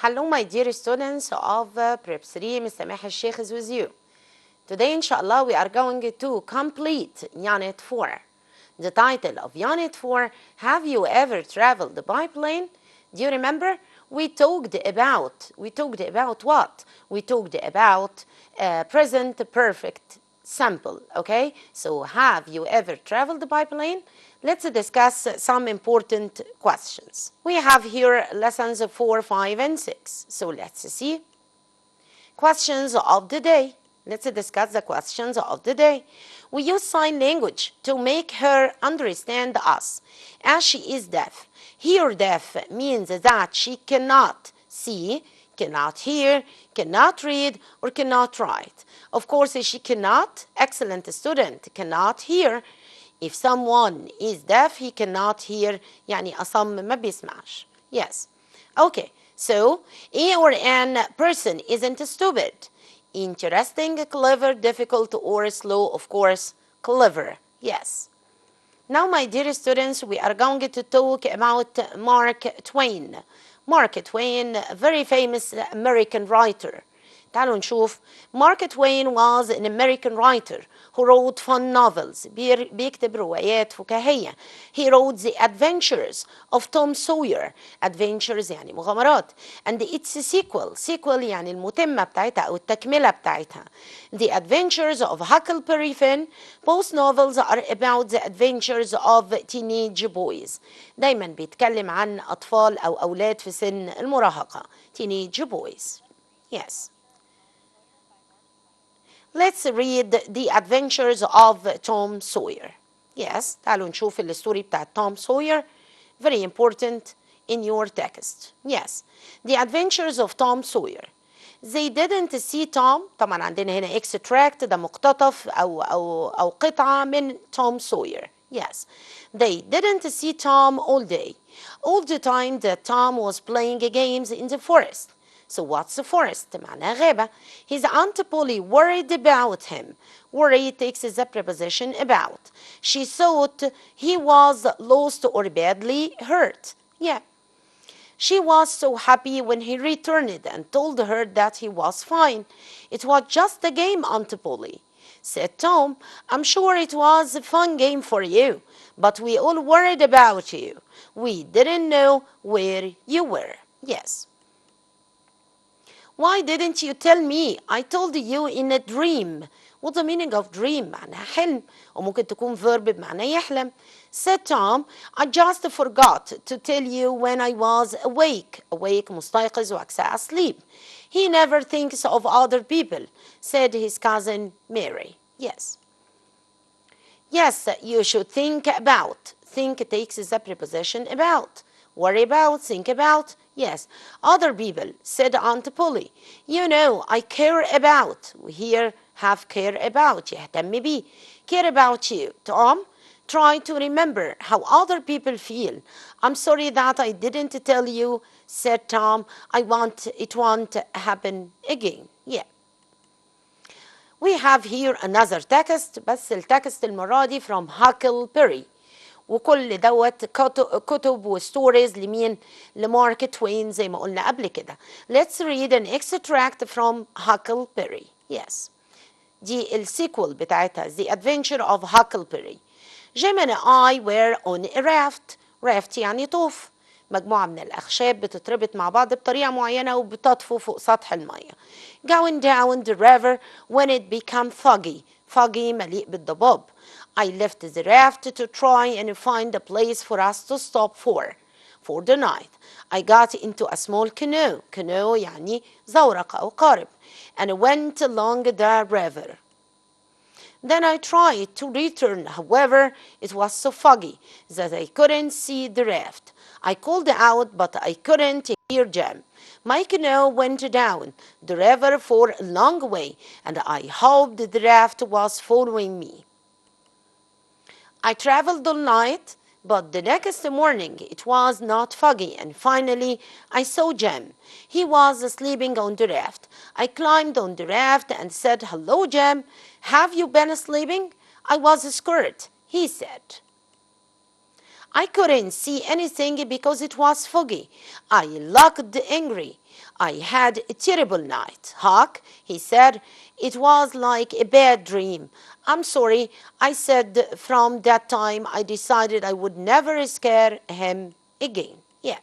Hello my dear students of Prep 3, Mr. Maher Sheikh is with you. Today inshallah we are going to complete Unit 4. The title of Unit 4, Have you ever traveled by plane? Do you remember? We talked about what? We talked about present perfect simple, okay? So have you ever traveled by plane? Let's discuss some important questions. We have here lessons 4, 5, and 6. So let's see. Questions of the day. Let's discuss the questions of the day. We use sign language to make her understand us, as she is deaf. Here, deaf means that she cannot see, cannot hear, cannot read, or cannot write. Of course, she cannot, excellent student, cannot hear. If someone is deaf, he cannot hear, يعني أصم ما بيسمعش. Yes. Okay. So, a or an person isn't stupid. Interesting, clever, difficult, or slow, of course, clever. Yes. Now, my dear students, we are going to talk about Mark Twain. Mark Twain, a very famous American writer. تعالوا نشوف. Mark Twain was an American writer who wrote fun novels. بيكتب روايات فكاهية. He wrote The Adventures of Tom Sawyer. Adventures يعني مغامرات. And its sequel. Sequel يعني المتمة بتاعتها أو التكملة بتاعتها. The Adventures of Huckleberry Finn. Both novels are about the adventures of teenage boys. دايما بيتكلم عن أطفال أو أولاد في سن المراهقة. Teenage boys. Yes. Let's read The Adventures of Tom Sawyer. Yes, تعالوا نشوف الستوري بتاعت Tom Sawyer. Very important in your text. Yes, The Adventures of Tom Sawyer. They didn't see Tom. طبعا عندنا هنا extract ده مقتطف أو قطعة من Tom Sawyer. Yes, they didn't see Tom all day. All the time that Tom was playing games in the forest. So what's the forest? معناها غابة. His Aunt Polly worried about him. Worry takes the preposition about. She thought he was lost or badly hurt. Yeah. She was so happy when he returned and told her that he was fine. It was just a game, Aunt Polly. Said Tom, I'm sure it was a fun game for you, but we all worried about you. We didn't know where you were. Yes. Why didn't you tell me? I told you in a dream. What's the meaning of dream? معناها حلم وممكن تكون verb بمعنى يحلم. Said Tom, I just forgot to tell you when I was awake. Awake مستيقظ وعكسها asleep. He never thinks of other people, said his cousin Mary. Yes. Yes, you should think about. Think takes the preposition about. Worry about, think about. Yes, other people, said Aunt Polly. You know, I care about. We here have care about. يهتم بيه. Care about you. Tom, try to remember how other people feel. I'm sorry that I didn't tell you, said Tom. It won't happen again. Yeah. We have here another text, بس التكست المرة دي from Huckleberry. وكل دوت كتب وستوريز لمين؟ لمارك توين زي ما قلنا قبل كده. Let's read an extract from Huckleberry. Yes. دي السيكول بتاعتها The Adventure of Huckleberry. Jim and I were on a raft. raft يعني طوف. مجموعة من الأخشاب بتتربط مع بعض بطريقة معينة وبتطفو فوق سطح المية. Going down the river when it became foggy. foggy مليء بالضباب. I left the raft to try and find a place for us to stop for the night. I got into a small canoe. canoe يعني زورق أو قارب. And went along the river. Then I tried to return. However, it was so foggy that I couldn't see the raft. I called out, but I couldn't hear Jim. My canoe went down the river for a long way, and I hoped the raft was following me. I traveled all night, but the next morning it was not foggy, and finally I saw Jim. He was sleeping on the raft. I climbed on the raft and said, Hello, Jim. Have you been sleeping? I was scared, he said. I couldn't see anything because it was foggy. I looked angry. I had a terrible night. Huck, he said, it was like a bad dream. I'm sorry, I said. From that time, I decided I would never scare him again. Yeah.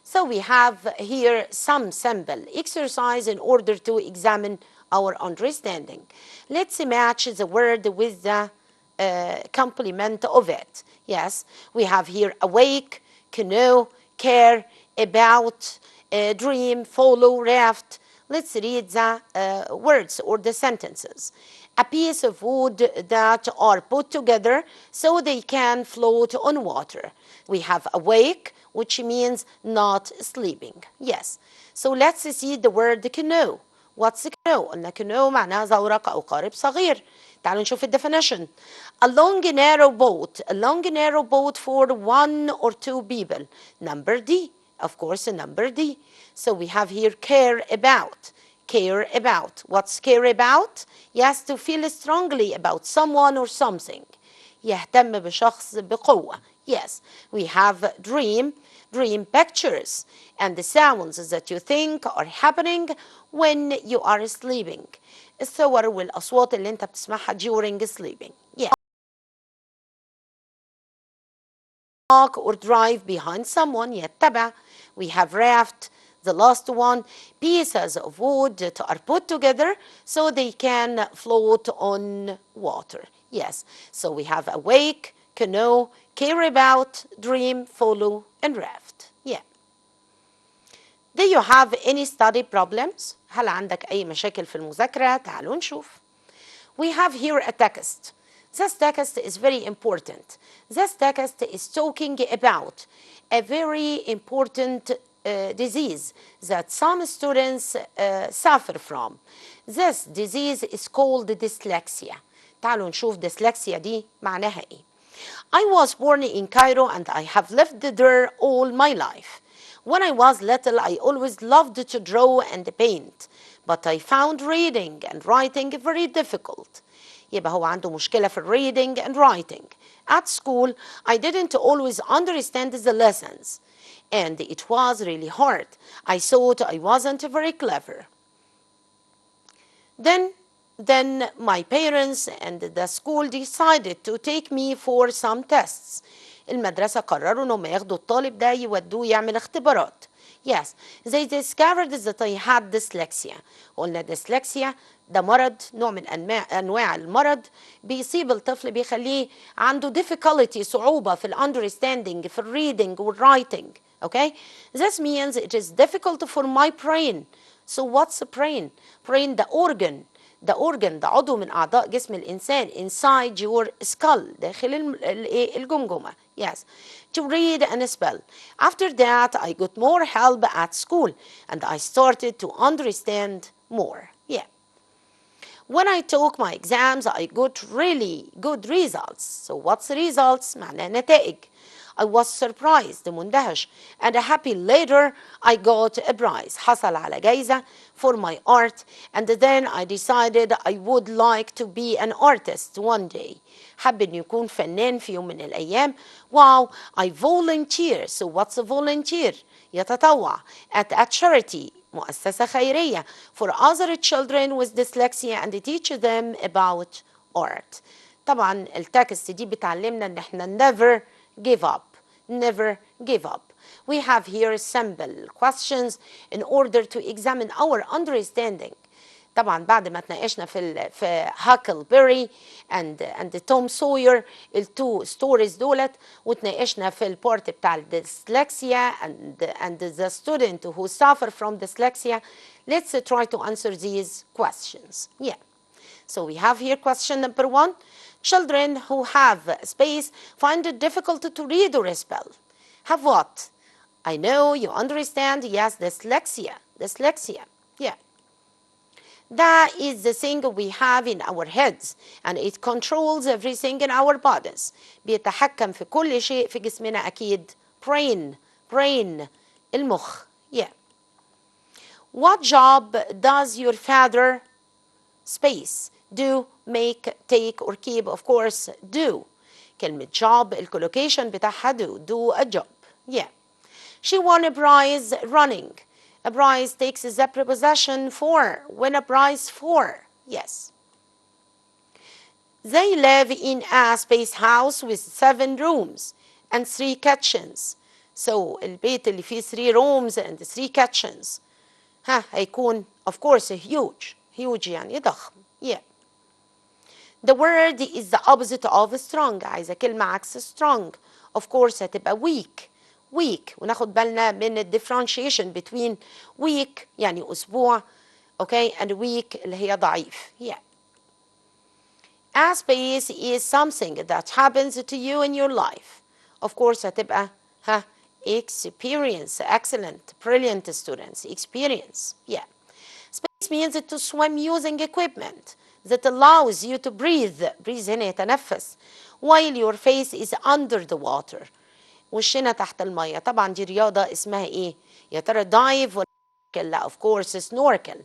So we have here some sample exercise in order to examine our understanding. Let's match the word with the complement of it. Yes, we have here awake, canoe, care, about, dream, follow, raft. Let's read the words or the sentences. A piece of wood that are put together so they can float on water. We have awake, which means not sleeping. Yes. So let's see the word canoe. What's canoe? قلنا canoe معناها زورق أو قارب صغير. تعالوا نشوف definition. A long narrow boat. A long narrow boat for one or two people. Number D. Of course, a number D. So we have here care about. Care about. What's care about? Yes, to feel strongly about someone or something. يهتم بشخص بقوة. Yes, we have dream, dream pictures, and the sounds that you think are happening when you are sleeping. الصور والأصوات اللي أنت بتسمعها during sleeping. Yeah. Walk or drive behind someone. يتبع. We have raft. The last one, pieces of wood that are put together so they can float on water. Yes, so we have awake, canoe, care about, dream, follow, and raft. Yeah. Do you have any study problems? هل عندك أي مشاكل في المذاكرة؟ تعالوا نشوف. We have here a text. This text is very important. This text is talking about a very important disease that some students suffer from. This disease is called dyslexia. تعالوا نشوف dyslexia دي معناها ايه. I was born in Cairo and I have lived there all my life. When I was little, I always loved to draw and paint, but I found reading and writing very difficult. يبقى هو عنده مشكلة في reading and writing. At school, I didn't always understand the lessons, and it was really hard. I thought I wasn't very clever. Then my parents and the school decided to take me for some tests. المدرسة قرروا انهم ياخدوا الطالب ده يودوه يعمل اختبارات. Yes, they discovered that I had dyslexia. قلنا dyslexia ده مرض، نوع من أنواع المرض بيصيب الطفل بيخليه عنده difficulty، صعوبة في understanding، في reading writing. Okay? This means it is difficult for my brain. So what's a brain? Brain the organ. ده organ، ده عضو من أعضاء جسم الإنسان inside your skull، داخل الجمجمة. Yes, to read and spell. After that, I got more help at school and I started to understand more. Yeah. When I took my exams, I got really good results. So what's results? معناه نتائج. I was surprised، مندهش. And happy later I got a prize. حصل على جايزة for my art. And then I decided I would like to be an artist one day. حب إنه يكون فنان في يوم من الأيام. Wow, I volunteer. So what's a volunteer? يتطوع at a charity، مؤسسة خيرية for other children with dyslexia and teach them about art. طبعا التكست دي بتعلمنا ان احنا never give up. Never give up. We have here sample questions in order to examine our understanding. طبعا بعد ما تناقشنا في هاكلبيري and توم سوير التو ستوريز دولت، وتناقشنا في البارت بتاع الديسلكسيا and the student who suffer from dyslexia. Let's try to answer these questions. Yeah. So we have here question number 1. Children who have space find it difficult to read or spell. Have what? I know you understand. Yes, dyslexia. Dyslexia. Yeah. That is the thing we have in our heads and it controls everything in our bodies. بيتحكم في كل شيء في جسمنا أكيد. Brain. المخ. Yeah. What job does your father space do, make, take, or keep? Of course, do. كلمة job الكولوكيشن بتاعها do a job. Yeah. She won a prize running. A prize takes the preposition for. Win a prize for. Yes. They live in a space house with 7 rooms and 3 kitchens. So البيت اللي فيه 3 rooms and 3 kitchens هيكون of course huge يعني ضخم. Yeah. The word is the opposite of strong. عايزة كلمة عكس strong. Of course هتبقى weak. وناخد بالنا من ال differentiation between week يعني أسبوع okay and weak اللي هي ضعيف. Yeah. A space is something that happens to you in your life. Of course هتبقى experience. Excellent. Brilliant students. Experience. Yeah. Space means to swim using equipment that allows you to breathe. Breathe هنا يتنفس. While your face is under the water. وشنا تحت المية. طبعا دي رياضة اسمها ايه؟ يا ترى دايف ولا لا of course snorkel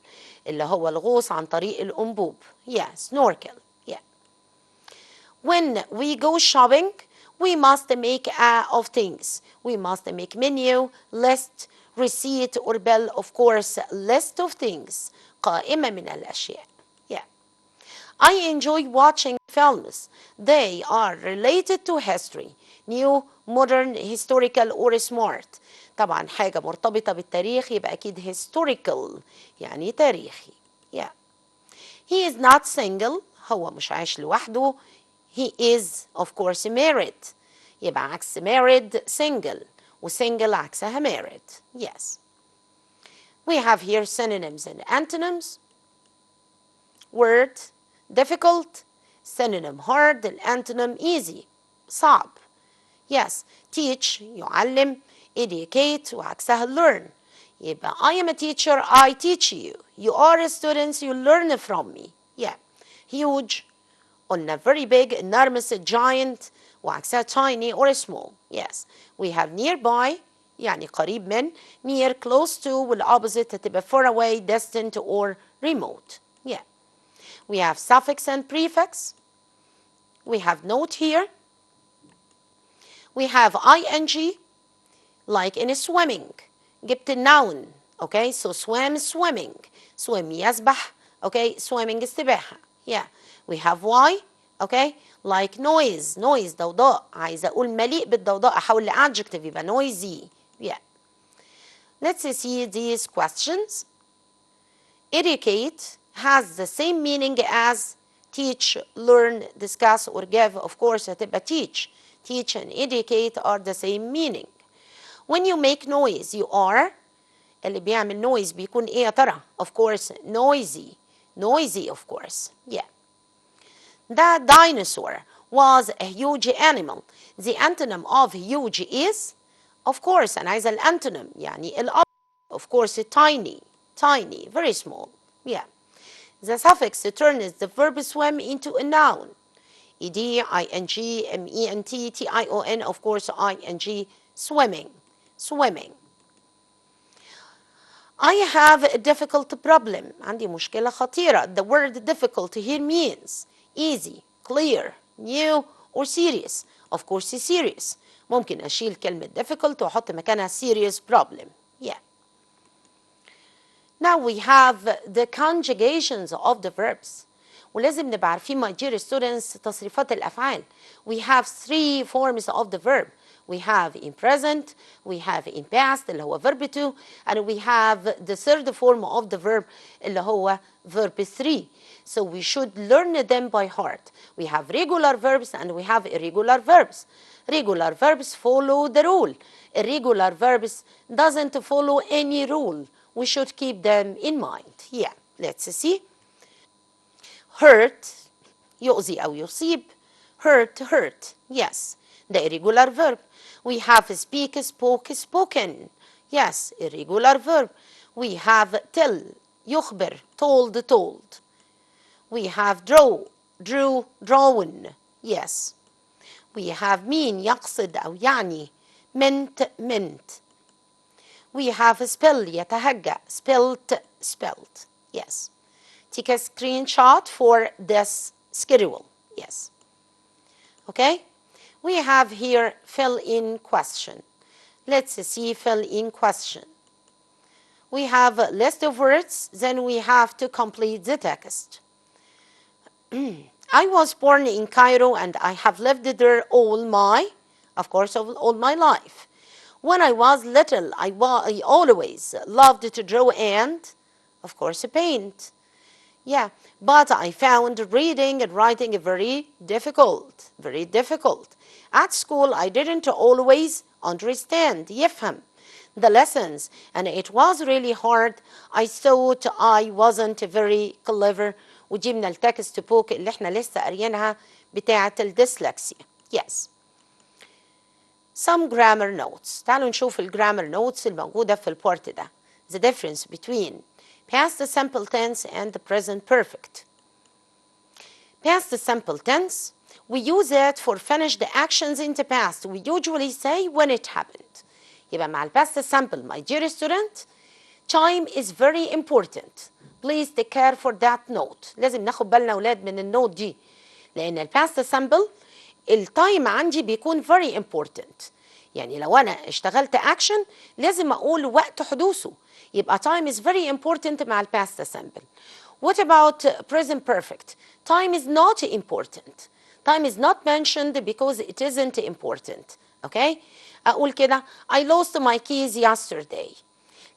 اللي هو الغوص عن طريق الأنبوب. Yeah, snorkel. Yeah. When we go shopping, we must make of things. We must make menu, list, receipt or bill, of course, list of things. قائمة من الأشياء. Yeah. I enjoy watching films. They are related to history. New, modern, historical or smart. طبعا حاجة مرتبطة بالتاريخ يبقى أكيد historical يعني تاريخي. Yeah. He is not single. هو مش عايش لوحده. He is of course married. يبقى عكس married single. وsingle عكسها married. Yes. We have here synonyms and antonyms. Word difficult. Synonym hard. الانtonym easy صعب. Yes. Teach يعلم. Educate وعكسها learn. يبقى I am a teacher, I teach you. You are students, you learn from me. Yeah. Huge. قلنا very big, enormous, giant وعكسها tiny or small. Yes. We have nearby يعني قريب من. Near, close to والopposite هتبقى far away, distant or remote. Yeah. We have suffix and prefix. We have note here. We have ing like in swimming. جبت noun. Okay, so swim, swimming. Swim يسبح. Okay, swimming السباحة. Yeah. We have y. Okay, like noise. Noise ضوضاء. عايزة أقول مليء بالضوضاء أحول لadjective يبقى noisy. Yeah. Let's see these questions. Educate has the same meaning as teach, learn, discuss, or give. Of course هتبقى teach. Teach and educate are the same meaning. When you make noise, you are اللي بيعمل noise بيكون ايه يا ترى؟ Of course noisy. Noisy of course. Yeah. The dinosaur was a huge animal. The antonym of huge is of course أنا عايزة الانtonym يعني of course tiny. Tiny. Very small. Yeah. The suffix turns the verb swim into a noun. ed, ing, ment, tion, of course ing, swimming. Swimming. I have a difficult problem. عندي مشكلة خطيرة. The word difficult here means easy, clear, new, or serious. Of course serious. ممكن أشيل كلمة difficult وأحط مكانها serious problem. Yeah. Now we have the conjugations of the verbs. ولازم نبقى عارفين my dear students تصريفات الأفعال. We have 3 forms of the verb. We have in present, we have in past اللي هو verb 2, and we have the third form of the verb اللي هو verb 3. So we should learn them by heart. We have regular verbs and we have irregular verbs. Regular verbs follow the rule. Irregular verbs doesn't follow any rule. We should keep them in mind. Yeah, let's see. Hurt, يؤذي أو يصيب. Hurt. Yes, the irregular verb. We have speak, spoke, spoken. Yes, irregular verb. We have tell, يخبر, told. We have draw, drew, drawn. Yes. We have mean, يقصد أو يعني. meant. We have spell, يتهجأ, spelt. Yes. Take a screenshot for this schedule. Yes. Okay? We have here fill in question. Let's see fill in question. We have a list of words, then we have to complete the text. I was born in Cairo and I have lived there all my life. When I was little, I always loved to draw and, of course, paint. Yeah, but I found reading and writing very difficult, very difficult. At school, I didn't always understand, يفهم, the lessons, and it was really hard. I thought I wasn't very clever. وجبنا التكست بوك اللي احنا لسه قاريينها بتاعة الديسلكسيا. Yes. Some grammar notes. تعالوا نشوف الجرامر notes الموجودة في البارت ده. The difference between past simple tense and the present perfect. Past simple tense, we use it for finished actions in the past. We usually say when it happened. يبقى مع past simple, my dear student, time is very important. Please take care for that note. لازم ناخد بالنا أولاد من النوت دي. لأن past simple التايم عندي بيكون very important. يعني لو أنا اشتغلت action لازم أقول وقت حدوثه. يبقى time is very important مع past simple. What about present perfect? Time is not important. Time is not mentioned because it isn't important. Okay? أقول كده I lost my keys yesterday.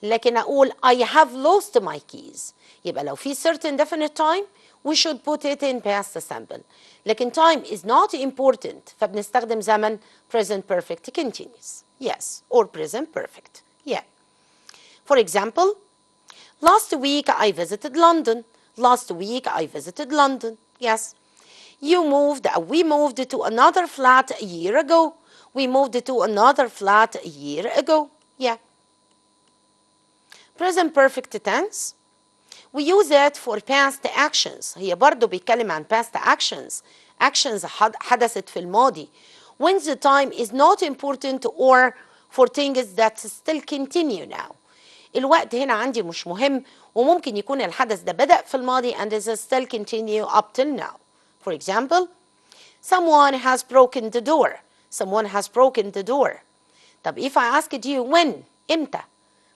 لكن أقول I have lost my keys. يبقى لو في certain definite time we should put it in past simple. لكن time is not important فبنستخدم زمن present perfect continuous. Yes, or present perfect. Yeah. For example, last week I visited London. Last week I visited London. Yes. We moved to another flat a year ago. We moved to another flat a year ago. Yeah. Present perfect tense. We use it for past actions. هي برضو بيتكلم عن past actions. Actions حدثت في الماضي. When the time is not important or for things that still continue now. الوقت هنا عندي مش مهم وممكن يكون الحدث ده بدأ في الماضي and is still continue up till now. For example, someone has broken the door. Someone has broken the door. طب if I asked you when, إمتى؟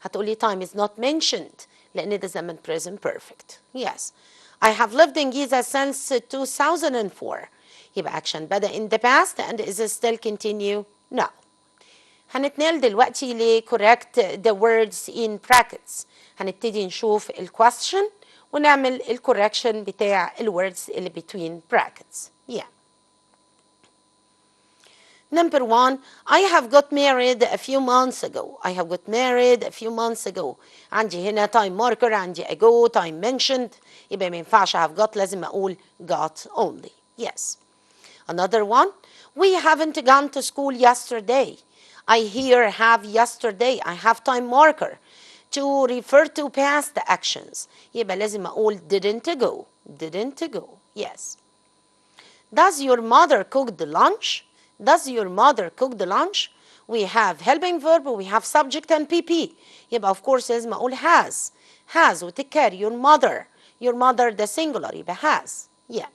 هتقولي time is not mentioned لأن ده زمن present perfect. Yes. I have lived in Giza since 2004. يبقى action بدأ in the past and is still continue now. هنتنقل دلوقتي ل correct the words in brackets. هنبتدي نشوف ال question ونعمل ال correction بتاع ال words اللي between brackets. Yeah. Number 1, I have got married a few months ago. I have got married a few months ago. عندي هنا time marker, عندي ago, time mentioned. يبقى ما ينفعش have got, لازم أقول got only. Yes. Another one, we haven't gone to school yesterday. I here have yesterday. I have time marker to refer to past actions. يبقى لازم أقول didn't go. Didn't go. Yes. Does your mother cook the lunch? Does your mother cook the lunch? We have helping verb, we have subject and PP. يبقى of course لازم أقول has. Has وتكرر your mother. Your mother the singular يبقى has. Yeah.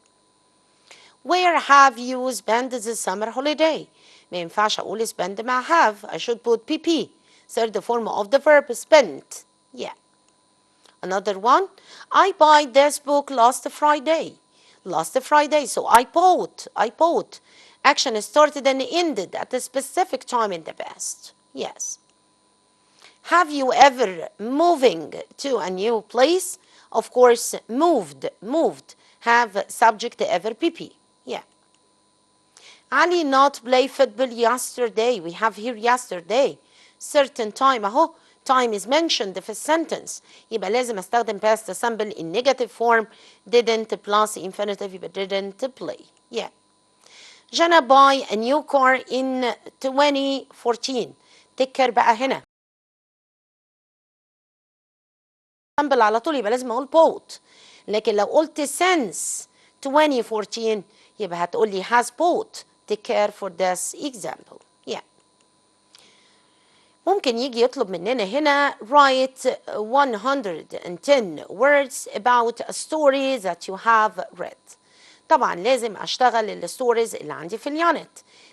Where have you spent the summer holiday? ما ينفعش أقول spend مع have. I should put PP. Third form of the verb spent. Yeah. Another one. I bought this book last Friday. Last Friday. So I bought. Action started and ended at a specific time in the past. Yes. Have you ever moving to a new place? Of course, moved. Have subject ever PP. Yeah. Ali not play football yesterday. We have here yesterday. Certain time أهو. Time is mentioned في sentence. يبقى لازم استخدم past simple in negative form. Didn't plus infinitive يبقى didn't play. Yeah. Jana buy a new car in 2014. تكر بقى هنا. simple على طول يبقى لازم أقول bought. لكن لو قلت since 2014 يبقى هتقولي has bought. Take care for this example. Yeah. ممكن يجي يطلب مننا هنا write 110 words about a story that you have read. طبعا لازم اشتغل الستوريز اللي عندي في اليونت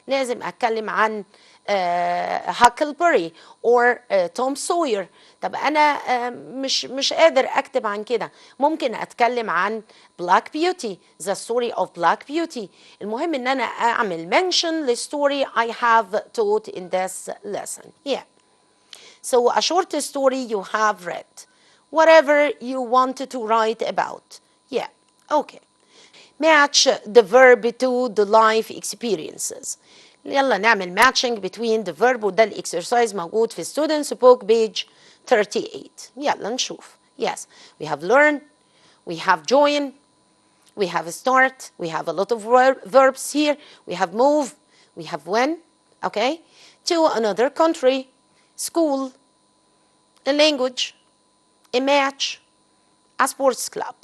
لازم أتكلم عن هاكلبري or توم سوير. طب أنا مش قادر أكتب عن كده، ممكن أتكلم عن Black Beauty, the story of Black Beauty. المهم إن أنا أعمل mention للstory I have taught in this lesson. Yeah. So a short story you have read. Whatever you wanted to write about. Yeah. Okay. Match the verb to the life experiences. يلا نعمل matching between the verb وده الاكسرسايز موجود في students book page 38. يلا نشوف. Yes, we have learn, we have join, we have start, we have a lot of verbs here, we have move, we have went, okay, to another country, school, a language, a match, a sports club.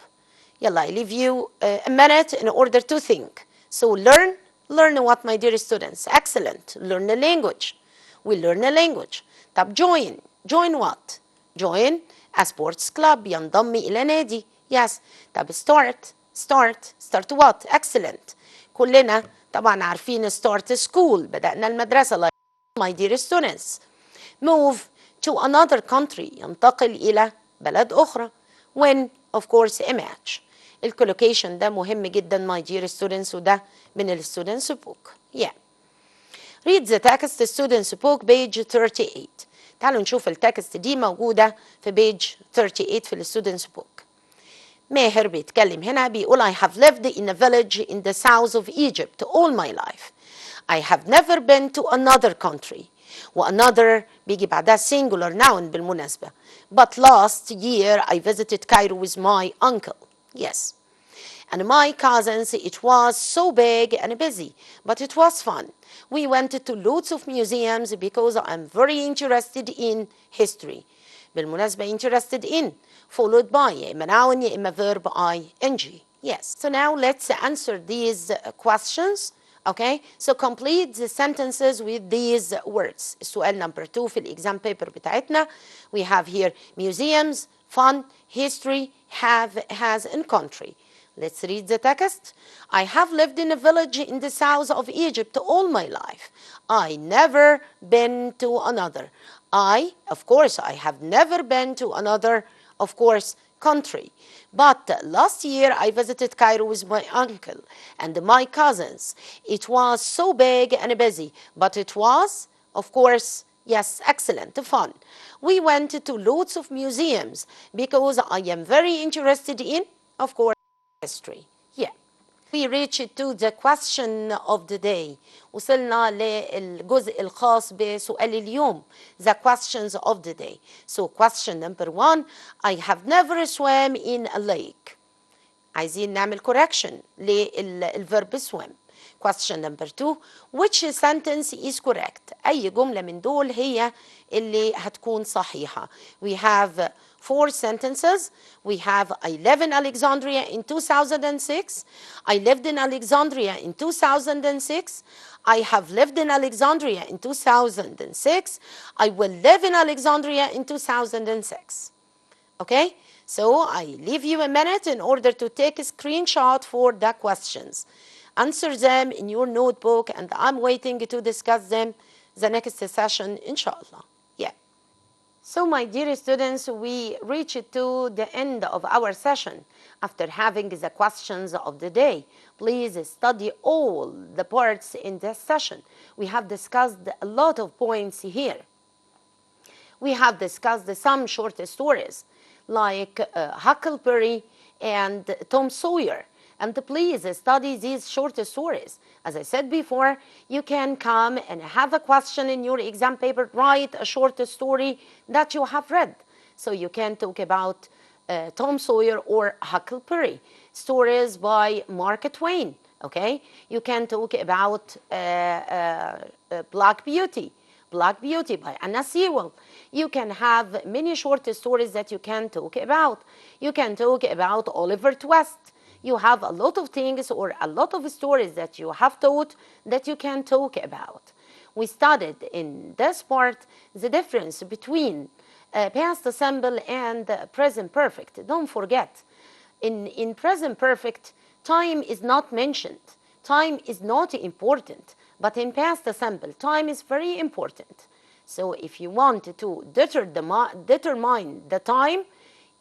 Yalla, I leave you a minute in order to think. So learn what, my dear students? Excellent. Learn a language. We learn a language. طب join what? Join a sports club. ينضم إلى نادي. Yes. طب start what? Excellent. كلنا طبعا عارفين start school. بدأنا المدرسة. My dear students. Move to another country. ينتقل إلى بلد أخرى. When, of course, a match. الكولوكيشن ده مهم جدا my dear students وده من الستودنتس book. Yeah. Read the text students book page 38. تعالوا نشوف التكست دي موجودة في page 38 في الستودنتس book. ماهر بيتكلم هنا بيقول I have lived in a village in the south of Egypt all my life. I have never been to another country. وanother بيجي بعدها singular noun بالمناسبة. But last year I visited Cairo with my uncle. Yes. And my cousins, it was so big and busy, but it was fun. We went to lots of museums because I'm very interested in history. بالمناسبة interested in followed by يا إما noun يا إما verb ing. Yes. So now let's answer these questions. Okay, so complete the sentences with these words. السؤال number 2 في الإكزام paper بتاعتنا. We have here museums, fun, history, have, has, and country. Let's read the text. I have lived in a village in the south of Egypt all my life. I never been to another. Of course, I have never been to another, of course, country. But last year I visited Cairo with my uncle and my cousins. It was so big and busy, but it was, of course, yes, excellent, fun. We went to lots of museums because I am very interested in, of course, history. Yeah. We reached to the question of the day. وصلنا للجزء الخاص بسؤال اليوم. The questions of the day. So question number 1. I have never swam in a lake. عايزين نعمل correction للverb swim. Question number 2. Which sentence is correct? أي جملة من دول هي اللي هتكون صحيحة. We have 4 sentences. We have I live in Alexandria in 2006. I lived in Alexandria in 2006. I have lived in Alexandria in 2006. I will live in Alexandria in 2006. Okay? So I leave you a minute in order to take a screenshot for the questions. Answer them in your notebook and I'm waiting to discuss them the next session, inshallah. Yeah. So my dear students, we reached to the end of our session. After having the questions of the day, please study all the parts in this session. We have discussed a lot of points here. We have discussed some short stories like Huckleberry and Tom Sawyer. And please study these short stories. As I said before, you can come and have a question in your exam paper, write a short story that you have read. So you can talk about Tom Sawyer or Huckleberry, stories by Mark Twain, okay? You can talk about Black Beauty by Anna Sewell. You can have many short stories that you can talk about. You can talk about Oliver Twist. You have a lot of things or a lot of stories that you have taught that you can talk about. We studied in this part the difference between past simple and present perfect. Don't forget, in present perfect, time is not mentioned. Time is not important. But in past simple, time is very important. So if you want to determine the time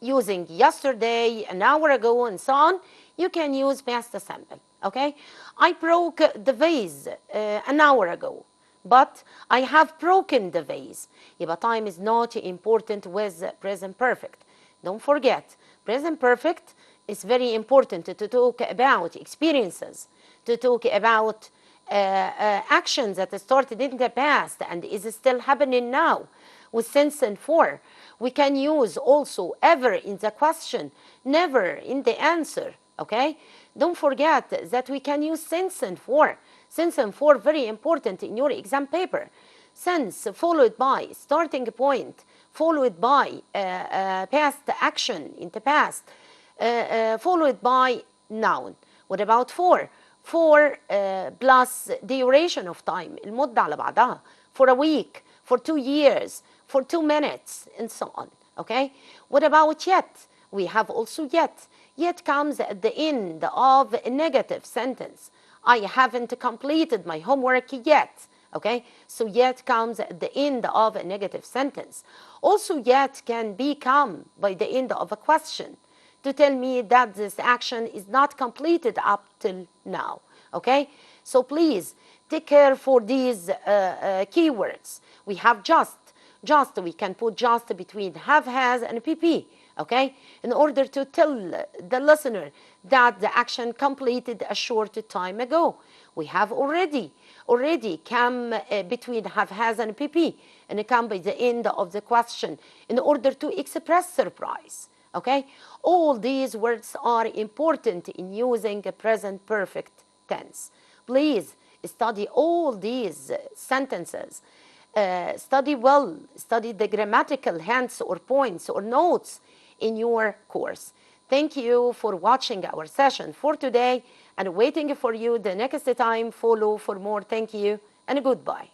using yesterday, an hour ago, and so on, you can use past simple, okay? I broke the vase an hour ago, but I have broken the vase. But time is not important with present perfect. Don't forget, present perfect is very important to talk about experiences, to talk about actions that started in the past and is still happening now with since and for. We can use also ever in the question, never in the answer, okay? Don't forget that we can use since and for. Since and for, very important in your exam paper. Since followed by starting point, followed by past action in the past, followed by noun. What about for? For plus duration of time, المدة على بعضها, for a week, for 2 years, for 2 minutes, and so on, okay? What about yet? We have also yet. Yet comes at the end of a negative sentence. I haven't completed my homework yet, okay? So yet comes at the end of a negative sentence. Also yet can become by the end of a question to tell me that this action is not completed up till now, okay? So please take care for these keywords. We have just, we can put just between have, has, and PP, okay? In order to tell the listener that the action completed a short time ago. We have already come between have, has, and PP, and come by the end of the question in order to express surprise. Okay? All these words are important in using a present perfect tense. Please study all these sentences. Study well. Study the grammatical hints or points or notes in your course. Thank you for watching our session for today and waiting for you the next time. Follow for more. Thank you and goodbye.